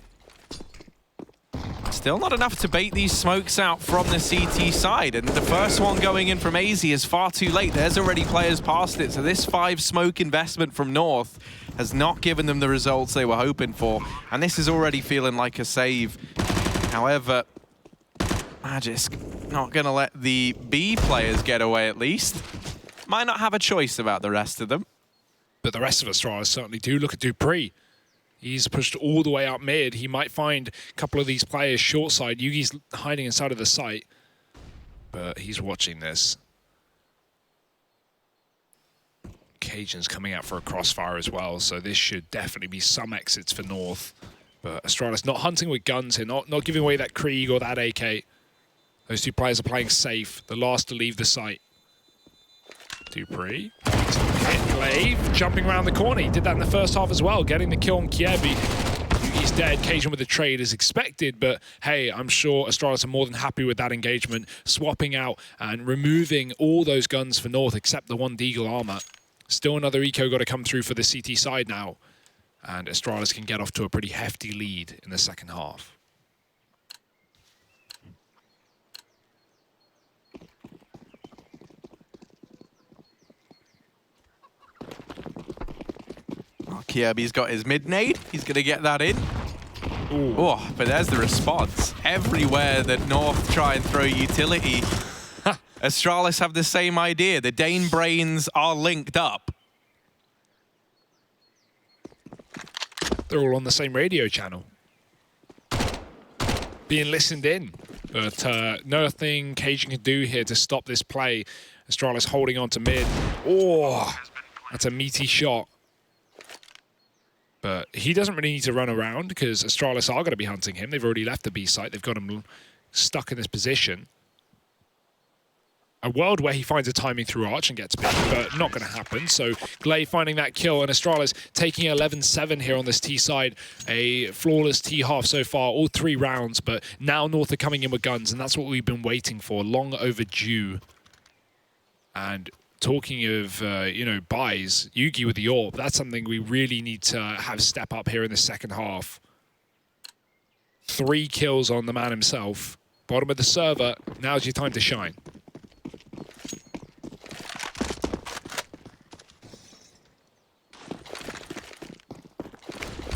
Still not enough to bait these smokes out from the CT side, and the first one going in from AZ is far too late. There's already players past it, so this 5 smoke investment from North has not given them the results they were hoping for, and this is already feeling like a save. However, Magisk not going to let the B players get away at least. Might not have a choice about the rest of them. But the rest of Astralis certainly do. Look at Dupree. He's pushed all the way up mid. He might find a couple of these players short side. Yugi's hiding inside of the site, but he's watching this. Cajun's coming out for a crossfire as well, so this should definitely be some exits for North. But Astralis not hunting with guns here, not giving away that Krieg or that AK. Those 2 players are playing safe, the last to leave the site. Dupree. Hit Glaive, jumping around the corner. He did that in the first half as well, getting the kill on Kiebi. He's dead. Cajun with the trade is expected, but hey, I'm sure Astralis are more than happy with that engagement, swapping out and removing all those guns for North except the 1 Deagle armor. Still another eco got to come through for the CT side now, and Astralis can get off to a pretty hefty lead in the second half. Kiebi's got his mid nade. He's going to get that in. Ooh. Oh, but there's the response. Everywhere that North try and throw utility, Astralis have the same idea. The Dane brains are linked up. They're all on the same radio channel, being listened in. But nothing Cajun can do here to stop this play. Astralis holding on to mid. Oh, that's a meaty shot. But he doesn't really need to run around because Astralis are going to be hunting him. They've already left the B site. They've got him stuck in this position. A world where he finds a timing through Arch and gets big, but not going to happen. So Glaive finding that kill, and Astralis taking 11-7 here on this T side. A flawless T half so far, all 3 rounds, but now North are coming in with guns, and that's what we've been waiting for, long overdue. And talking of, you know, buys, Yugi with the AWP, that's something we really need to have step up here in the second half. 3 kills on the man himself. Bottom of the server, now's your time to shine.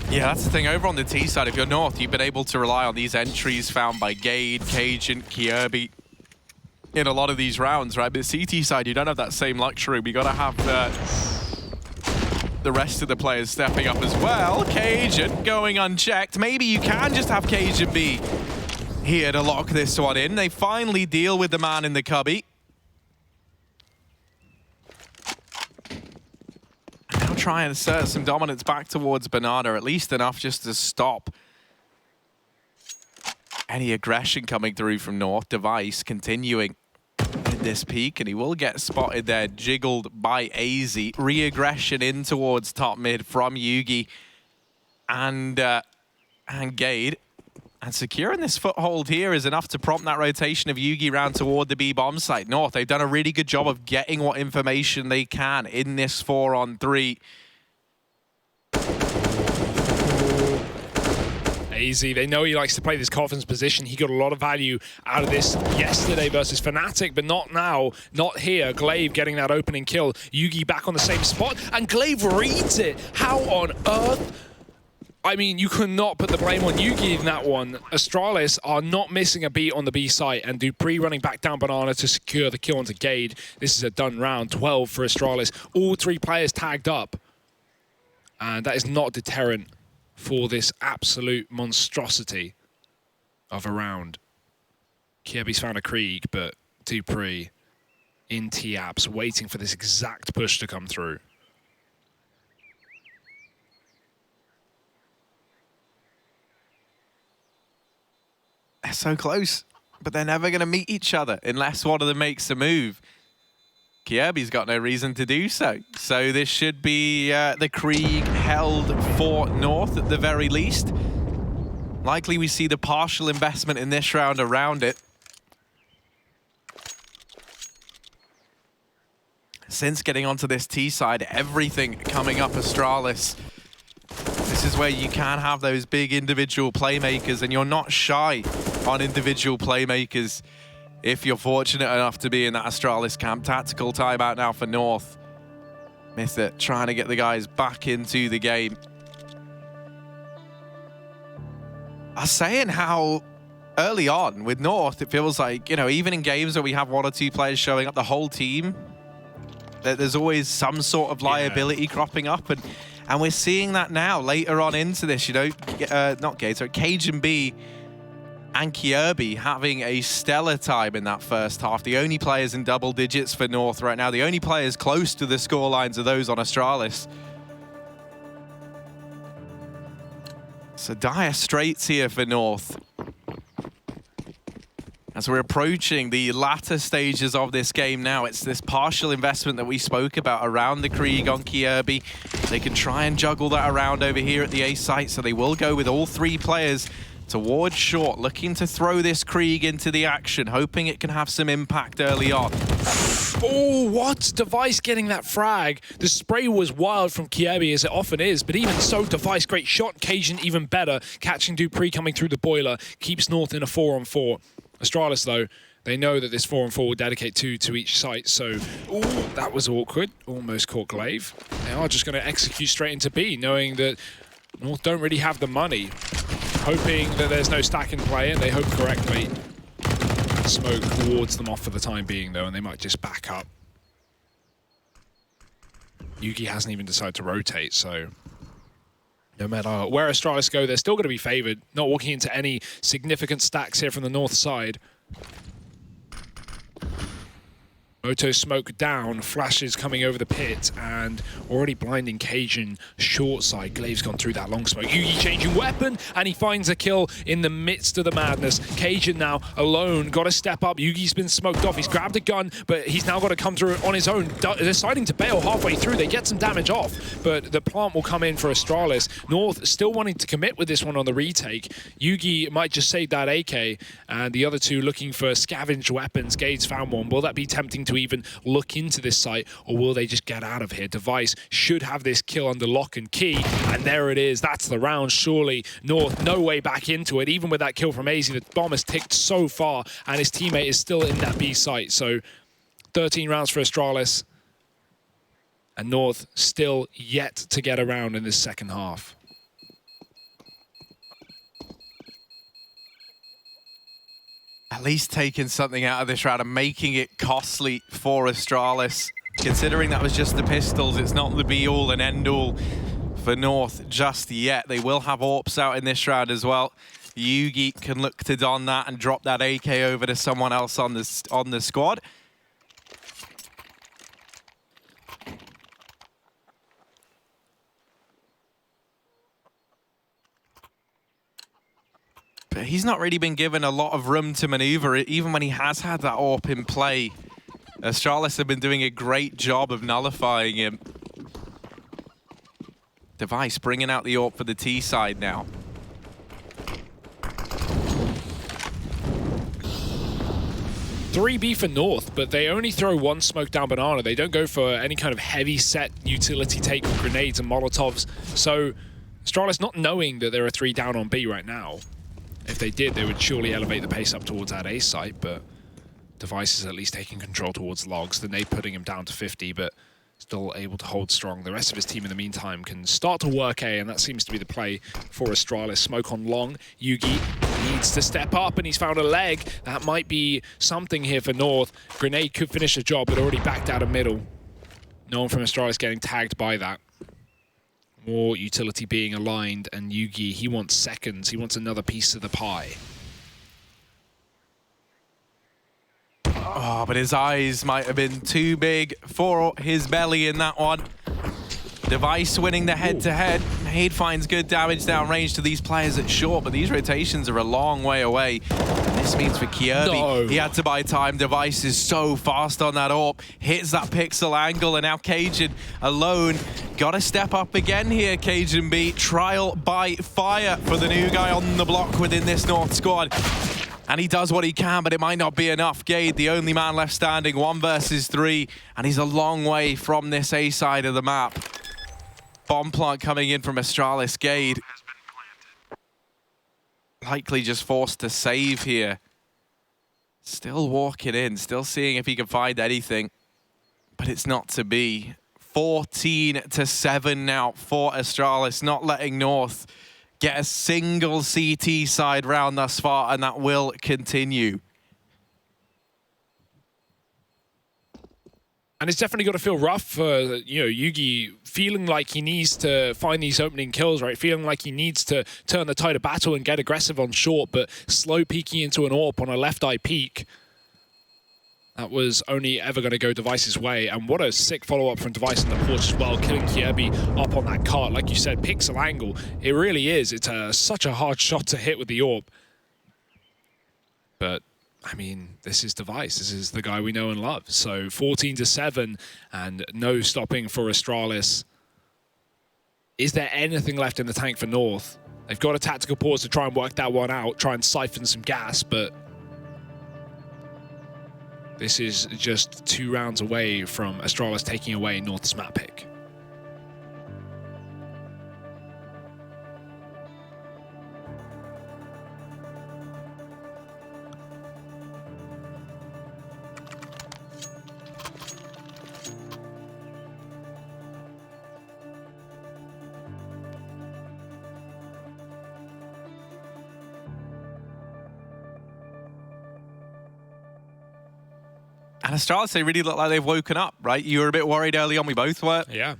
Yeah, that's the thing. Over on the T side, if you're North, you've been able to rely on these entries found by Gade, Cajun, Kiebi in a lot of these rounds, right? But the CT side, you don't have that same luxury. We got to have the rest of the players stepping up as well. Cajun going unchecked. Maybe you can just have Cajun be here to lock this one in. They finally deal with the man in the cubby. Now try and assert some dominance back towards Banana, at least enough just to stop any aggression coming through from North. Device continuing in this peak, and he will get spotted there, jiggled by AZ. Re-aggression in towards top mid from Yugi and Gade. And securing this foothold here is enough to prompt that rotation of Yugi round toward the B bomb site. North, they've done a really good job of getting what information they can in this 4-on-3. AZ, they know he likes to play this Coffin's position. He got a lot of value out of this yesterday versus Fnatic, but not now, not here. Glaive getting that opening kill. Yugi back on the same spot, and Glaive reads it. How on earth? I mean, you could not put the blame on Yugi in that one. Astralis are not missing a beat on the B site, and Dupree running back down Banana to secure the kill onto Gade. This is a done round, 12 for Astralis. All 3 players tagged up, and that is not deterrent for this absolute monstrosity of a round. Kirby's found a Krieg, but Dupree in T-Apps waiting for this exact push to come through. They're so close, but they're never going to meet each other unless one of them makes a move. Kirby's got no reason to do so. So this should be the Krieg held for North at the very least. Likely we see the partial investment in this round around it. Since getting onto this T side, everything coming up Astralis. This is where you can have those big individual playmakers, and you're not shy on individual playmakers if you're fortunate enough to be in that Astralis camp. Tactical timeout now for North. Mythic trying to get the guys back into the game. I was saying how early on with North, it feels like, you know, even in games where we have 1 or 2 players showing up, the whole team, there's always some sort of liability cropping up, and we're seeing that now later on into this, you know, not Gade, sorry, Cajun B and Kirby having a stellar time in that first half. The only players in double digits for North right now, the only players close to the score lines are those on Astralis. So dire straits here for North. As we're approaching the latter stages of this game now, it's this partial investment that we spoke about around the Krieg on Kirby. They can try and juggle that around over here at the A site, so they will go with all 3 players towards short, looking to throw this Krieg into the action, hoping it can have some impact early on. Oh, what? Device getting that frag. The spray was wild from Kirby, as it often is, but even so, Device, great shot. Cajun, even better. Catching Dupree coming through the boiler, keeps North in a 4-on-4. Astralis, though, they know that this 4-on-4 will dedicate 2 to each site, so ooh, that was awkward. Almost caught Glaive. They are just going to execute straight into B, knowing that North don't really have the money. Hoping that there's no stack in play, and they hope correctly. Smoke wards them off for the time being, though, and they might just back up. Yugi hasn't even decided to rotate, so no matter where Astralis go, they're still going to be favored. Not walking into any significant stacks here from the north side. Moto smoke down, flashes coming over the pit, and already blinding Cajun short side. Glaive's gone through that long smoke. Yugi changing weapon, and he finds a kill in the midst of the madness. Cajun now alone, got to step up. Yugi's been smoked off. He's grabbed a gun, but he's now got to come through on his own. Deciding to bail halfway through. They get some damage off, but the plant will come in for Astralis. North still wanting to commit with this one on the retake. Yugi might just save that AK, and the other two looking for scavenged weapons. Gade's found one. Will that be tempting to even look into this site, or will they just get out of here? Device should have this kill under lock and key, and there it is. That's the round, surely. North, no way back into it. Even with that kill from AZ, the bomb has ticked so far, and his teammate is still in that B site. So 13 rounds for Astralis, and North still yet to get around in this second half. At least taking something out of this round and making it costly for Astralis. Considering that was just the pistols, it's not the be-all and end-all for North just yet. They will have AWPs out in this round as well. Yugi can look to don that and drop that AK over to someone else on the squad. But he's not really been given a lot of room to maneuver, even when he has had that AWP in play. Astralis have been doing a great job of nullifying him. Device bringing out the AWP for the T side now. 3B for North, but they only throw one smoke down banana. They don't go for any kind of heavy set utility take with grenades and molotovs. So Astralis not knowing that there are 3 down on B right now. If they did, they would surely elevate the pace up towards that A site, but Device is at least taking control towards Logs. The nade putting him down to 50, but still able to hold strong. The rest of his team in the meantime can start to work A, and that seems to be the play for Astralis. Smoke on long. Yugi needs to step up, and he's found a leg. That might be something here for North. Grenade could finish the job, but already backed out of middle. No one from Astralis getting tagged by that. More utility being aligned, and Yugi, he wants seconds. He wants another piece of the pie. Oh, but his eyes might have been too big for his belly in that one. Device winning the head-to-head. Nade finds good damage downrange to these players at short, but these rotations are a long way away. And this means for Kirby, no. He had to buy time. Device is so fast on that AWP. Hits that pixel angle, and now Cajun alone. Got to step up again here, Cajun B. Trial by fire for the new guy on the block within this North squad. And he does what he can, but it might not be enough. Gade, the only man left standing, 1 versus 3, and he's a long way from this A side of the map. Bomb plant coming in from Astralis. Gade likely just forced to save here. Still walking in, still seeing if he can find anything, but it's not to be. 14-7 now for Astralis, not letting North get a single CT side round thus far, and that will continue. And it's definitely got to feel rough for, Yugi feeling like he needs to find these opening kills, right? Feeling like he needs to turn the tide of battle and get aggressive on short, but slow peeking into an AWP on a left eye peek. That was only ever going to go Device's way. And what a sick follow-up from Device in the porch as well, killing Kirby up on that cart. Like you said, pixel angle. It really is. It's such a hard shot to hit with the AWP. But, I mean, this is Device. This is the guy we know and love. So 14-7 and no stopping for Astralis. Is there anything left in the tank for North? They've got a tactical pause to try and work that one out, try and siphon some gas, but this is just 2 rounds away from Astralis taking away North's map pick. And Astralis, they really look like they've woken up, right? You were a bit worried early on, we both were. Yeah.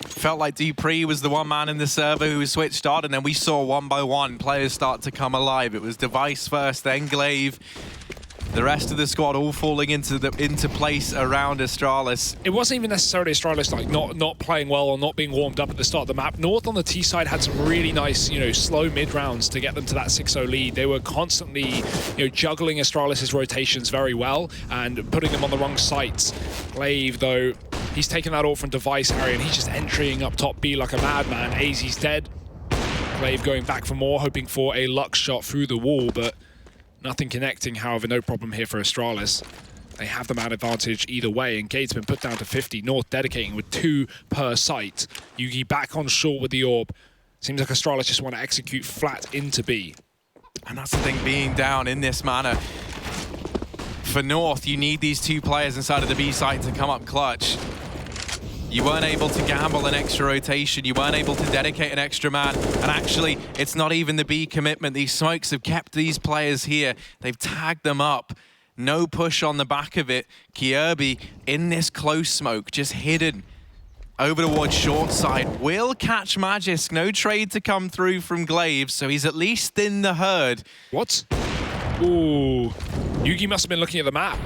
Felt like Dupree was the one man in the server who switched on, and then we saw 1 by 1 players start to come alive. It was Device first, then Glaive. The rest of the squad all falling into place around Astralis. It wasn't even necessarily Astralis like not playing well or not being warmed up at the start of the map. North on the T side had some really nice, slow mid rounds to get them to that 6-0 lead. They were constantly, juggling Astralis's rotations very well and putting them on the wrong sites. Glaive, though, he's taken that all from Device, Harry, and he's just entering up top B like a madman. AZ's dead. Glaive going back for more, hoping for a luck shot through the wall, but nothing connecting. However, no problem here for Astralis. They have the man advantage either way, and Gate's been put down to 50. North dedicating with 2 per site. Yugi back on short with the AWP. Seems like Astralis just want to execute flat into B. And that's the thing, being down in this manner. For North, you need these 2 players inside of the B site to come up clutch. You weren't able to gamble an extra rotation. You weren't able to dedicate an extra man. And actually, it's not even the B commitment. These smokes have kept these players here. They've tagged them up. No push on the back of it. Kirby in this close smoke, just hidden over towards short side. Will catch Magisk. No trade to come through from Glaive, so he's at least in the herd. What? Ooh. Yugi must have been looking at the map.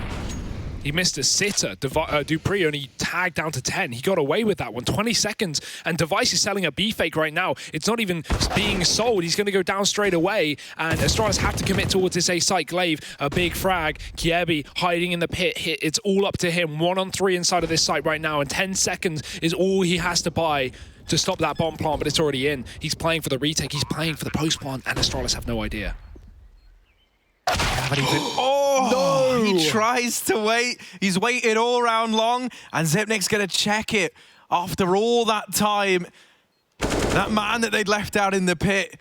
He missed a sitter. Dupree only tagged down to 10. He got away with that one. 20 seconds. And Device is selling a B fake right now. It's not even being sold. He's going to go down straight away. And Astralis have to commit towards this A site. Glaive, a big frag. Kirby hiding in the pit. It's all up to him. 1-on-3 inside of this site right now. And 10 seconds is all he has to buy to stop that bomb plant, but it's already in. He's playing for the retake. He's playing for the post plant. And Astralis have no idea. Oh, no! He tries to wait. He's waited all round long, and Zipnik's going to check it after all that time. That man that they'd left out in the pit,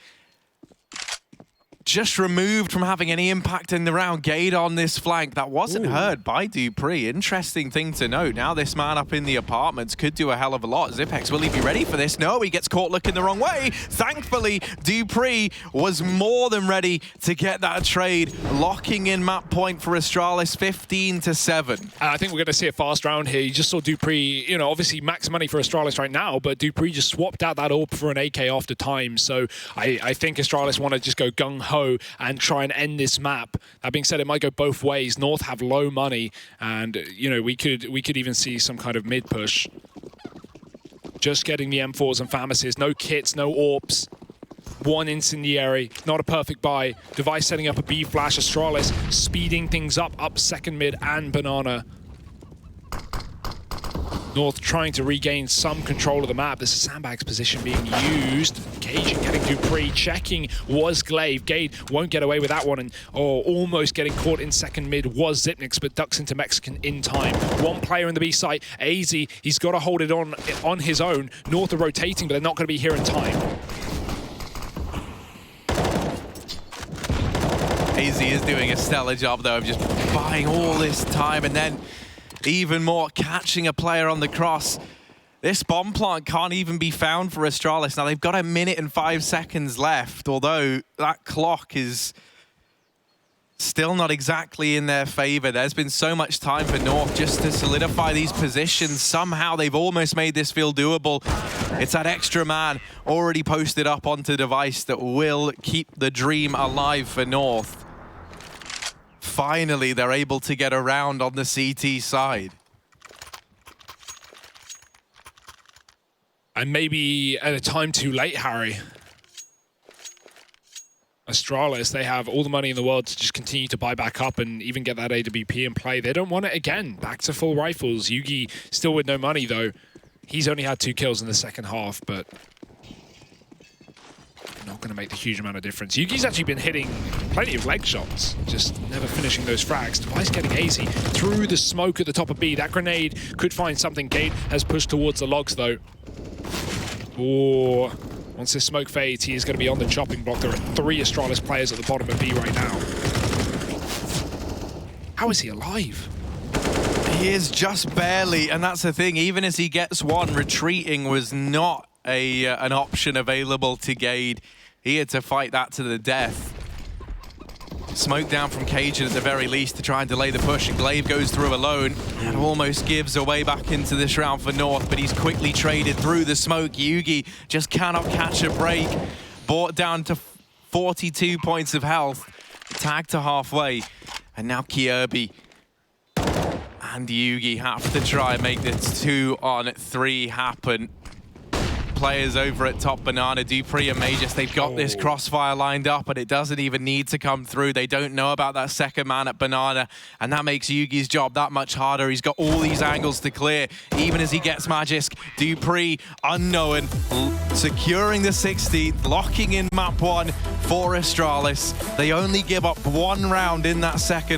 just removed from having any impact in the round. Gade on this flank. That wasn't heard by Dupree. Interesting thing to note. Now this man up in the apartments could do a hell of a lot. Zipex, will he be ready for this? No, he gets caught looking the wrong way. Thankfully, Dupree was more than ready to get that trade, locking in map point for Astralis 15-7. I think we're going to see a fast round here. You just saw Dupree, you know, obviously max money for Astralis right now, but Dupree just swapped out that AWP for an AK after time. So I think Astralis want to just go gung-ho and try and end this map. That being said, it might go both ways. North have low money, and you know, we could even see some kind of mid push. Just getting the M4s and Famaces, no kits, no AWPs. One incendiary, not a perfect buy. Device setting up a B flash. Astralis speeding things up second mid and banana. North trying to regain some control of the map. This is Sandbag's position being used. Cage getting Dupree, checking was Glaive. Gade won't get away with that one, and almost getting caught in second mid was Zipnix, but ducks into Mexican in time. One player in the B site, AZ, he's got to hold it on his own. North are rotating, but they're not going to be here in time. AZ is doing a stellar job, though, of just buying all this time and then even more catching a player on the cross. This bomb plant can't even be found for Astralis. Now, they've got 1 minute and 5 seconds left, although that clock is still not exactly in their favor. There's been so much time for North just to solidify these positions. Somehow they've almost made this feel doable. It's that extra man already posted up onto device that will keep the dream alive for North. Finally, they're able to get around on the CT side. And maybe at a time too late, Harry. Astralis, they have all the money in the world to just continue to buy back up and even get that AWP in play. They don't want it again. Back to full rifles. Yugi still with no money, though. He's only had 2 kills in the second half, but not going to make the huge amount of difference. Yugi's actually been hitting plenty of leg shots, just never finishing those frags. Device getting AZ through the smoke at the top of B. That grenade could find something. Gate has pushed towards the logs, though. Oh, once this smoke fades, he is going to be on the chopping block. There are 3 Astralis players at the bottom of B right now. How is he alive? He is just barely, and that's the thing. Even as he gets one, retreating was not an option available to Gade. He had to fight that to the death. Smoke down from Cajun at the very least to try and delay the push, and Glaive goes through alone and almost gives away back into this round for North, but he's quickly traded through the smoke. Yugi just cannot catch a break. Brought down to 42 points of health, tagged to halfway, and now Kirby and Yugi have to try and make this 2-on-3 happen. Players over at top Banana, Dupree and Magus, they've got this crossfire lined up, and it doesn't even need to come through. They don't know about that second man at Banana, and that makes Yugi's job that much harder. He's got all these angles to clear, even as he gets Magisk. Dupree, unknown, securing the 16th, locking in map 1 for Astralis. They only give up 1 round in that second